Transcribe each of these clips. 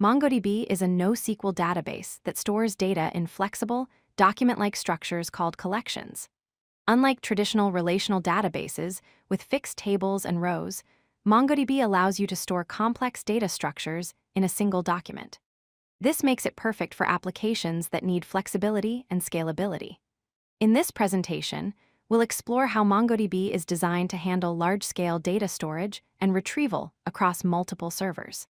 MongoDB is a NoSQL database that stores data in flexible, document-like structures called collections. Unlike traditional relational databases with fixed tables and rows, MongoDB allows you to store complex data structures in a single document. This makes it perfect for applications that need flexibility and scalability. In this presentation, we'll explore how MongoDB is designed to handle large-scale data storage and retrieval across multiple servers.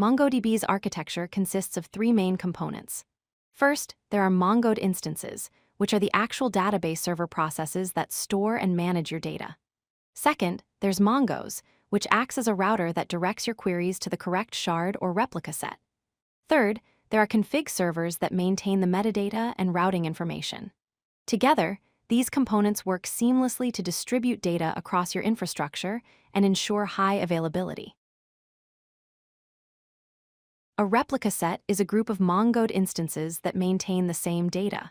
MongoDB's architecture consists of three main components. First, there are mongod instances, which are the actual database server processes that store and manage your data. Second, there's mongos, which acts as a router that directs your queries to the correct shard or replica set. Third, there are config servers that maintain the metadata and routing information. Together, these components work seamlessly to distribute data across your infrastructure and ensure high availability. A replica set is a group of mongod instances that maintain the same data.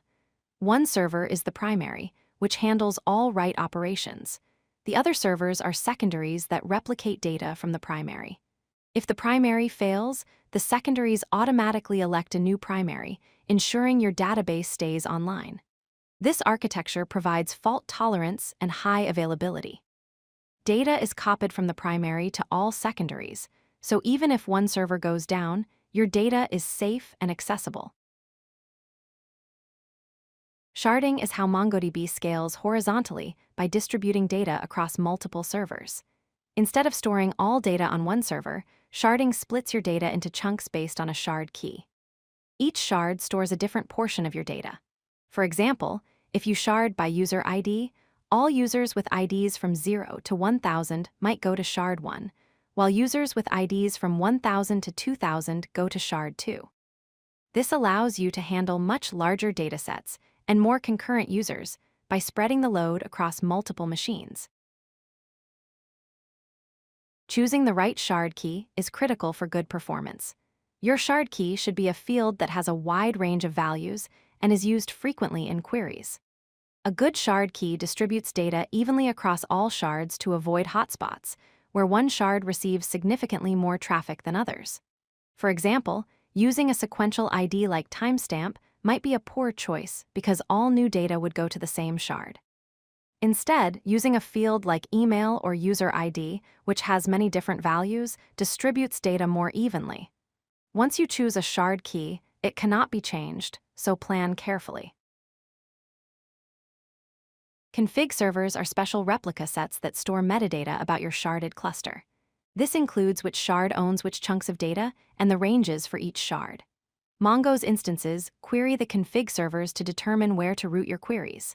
One server is the primary, which handles all write operations. The other servers are secondaries that replicate data from the primary. If the primary fails, the secondaries automatically elect a new primary, ensuring your database stays online. This architecture provides fault tolerance and high availability. Data is copied from the primary to all secondaries, so even if one server goes down, your data is safe and accessible. Sharding is how MongoDB scales horizontally by distributing data across multiple servers. Instead of storing all data on one server, sharding splits your data into chunks based on a shard key. Each shard stores a different portion of your data. For example, if you shard by user ID, all users with IDs from 0 to 1000 might go to shard 1, while users with IDs from 1000 to 2000 go to shard 2. This allows you to handle much larger datasets and more concurrent users by spreading the load across multiple machines. Choosing the right shard key is critical for good performance. Your shard key should be a field that has a wide range of values and is used frequently in queries. A good shard key distributes data evenly across all shards to avoid hotspots, where one shard receives significantly more traffic than others. For example, using a sequential ID like timestamp might be a poor choice because all new data would go to the same shard. Instead, using a field like email or user ID, which has many different values, distributes data more evenly. Once you choose a shard key, it cannot be changed, so plan carefully. Config servers are special replica sets that store metadata about your sharded cluster. This includes which shard owns which chunks of data and the ranges for each shard. Mongos instances query the config servers to determine where to route your queries.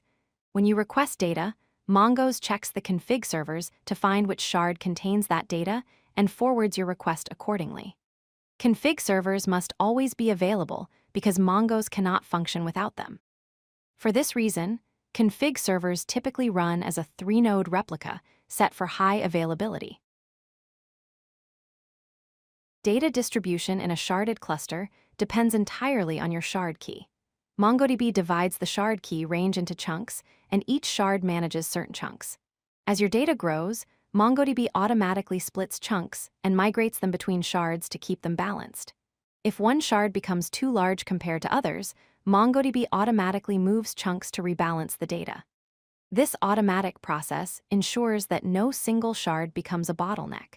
When you request data, Mongos checks the config servers to find which shard contains that data and forwards your request accordingly. Config servers must always be available because Mongos cannot function without them. For this reason, config servers typically run as a 3-node replica set for high availability. Data distribution in a sharded cluster depends entirely on your shard key. MongoDB divides the shard key range into chunks, and each shard manages certain chunks. As your data grows, MongoDB automatically splits chunks and migrates them between shards to keep them balanced. If one shard becomes too large compared to others, MongoDB automatically moves chunks to rebalance the data. This automatic process ensures that no single shard becomes a bottleneck.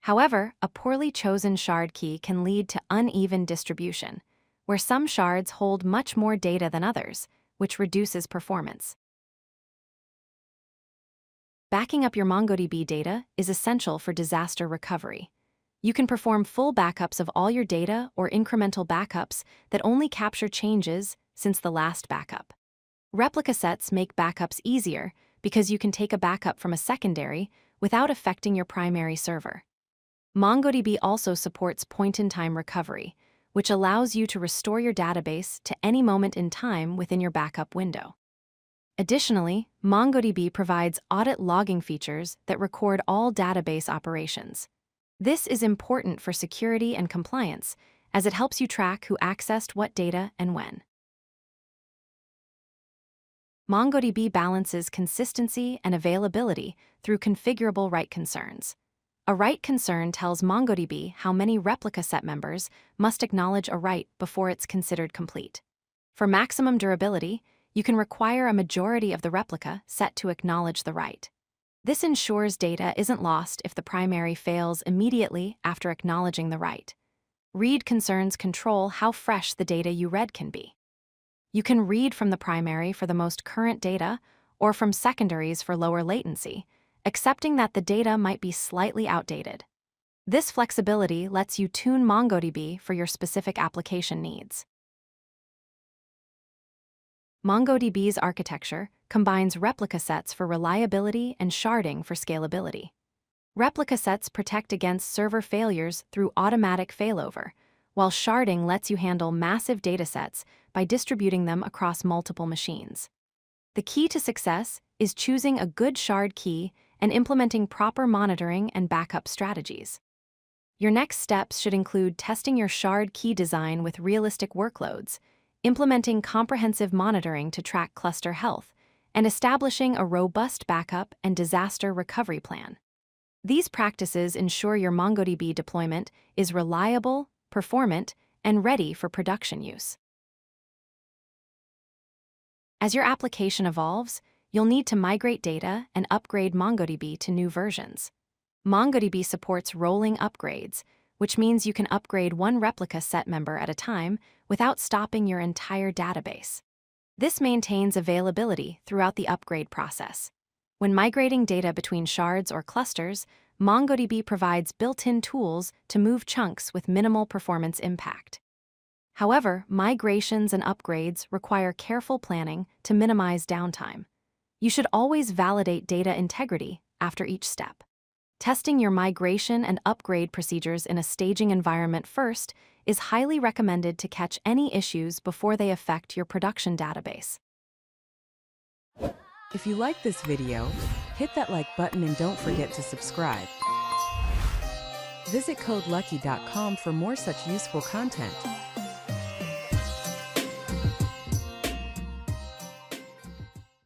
However, a poorly chosen shard key can lead to uneven distribution, where some shards hold much more data than others, which reduces performance. Backing up your MongoDB data is essential for disaster recovery. You can perform full backups of all your data or incremental backups that only capture changes since the last backup. Replica sets make backups easier because you can take a backup from a secondary without affecting your primary server. MongoDB also supports point-in-time recovery, which allows you to restore your database to any moment in time within your backup window. Additionally, MongoDB provides audit logging features that record all database operations. This is important for security and compliance, as it helps you track who accessed what data and when. MongoDB balances consistency and availability through configurable write concerns. A write concern tells MongoDB how many replica set members must acknowledge a write before it's considered complete. For maximum durability, you can require a majority of the replica set to acknowledge the write. This ensures data isn't lost if the primary fails immediately after acknowledging the write. Read concerns control how fresh the data you read can be. You can read from the primary for the most current data or from secondaries for lower latency, accepting that the data might be slightly outdated. This flexibility lets you tune MongoDB for your specific application needs. MongoDB's architecture combines replica sets for reliability and sharding for scalability. Replica sets protect against server failures through automatic failover, while sharding lets you handle massive datasets by distributing them across multiple machines. The key to success is choosing a good shard key and implementing proper monitoring and backup strategies. Your next steps should include testing your shard key design with realistic workloads, implementing comprehensive monitoring to track cluster health, and establishing a robust backup and disaster recovery plan. These practices ensure your MongoDB deployment is reliable, performant, and ready for production use. As your application evolves, you'll need to migrate data and upgrade MongoDB to new versions. MongoDB supports rolling upgrades, which means you can upgrade one replica set member at a time without stopping your entire database. This maintains availability throughout the upgrade process. When migrating data between shards or clusters, MongoDB provides built-in tools to move chunks with minimal performance impact. However, migrations and upgrades require careful planning to minimize downtime. You should always validate data integrity after each step. Testing your migration and upgrade procedures in a staging environment first is highly recommended to catch any issues before they affect your production database. If you like this video, hit that like button and don't forget to subscribe. Visit codelucky.com for more such useful content.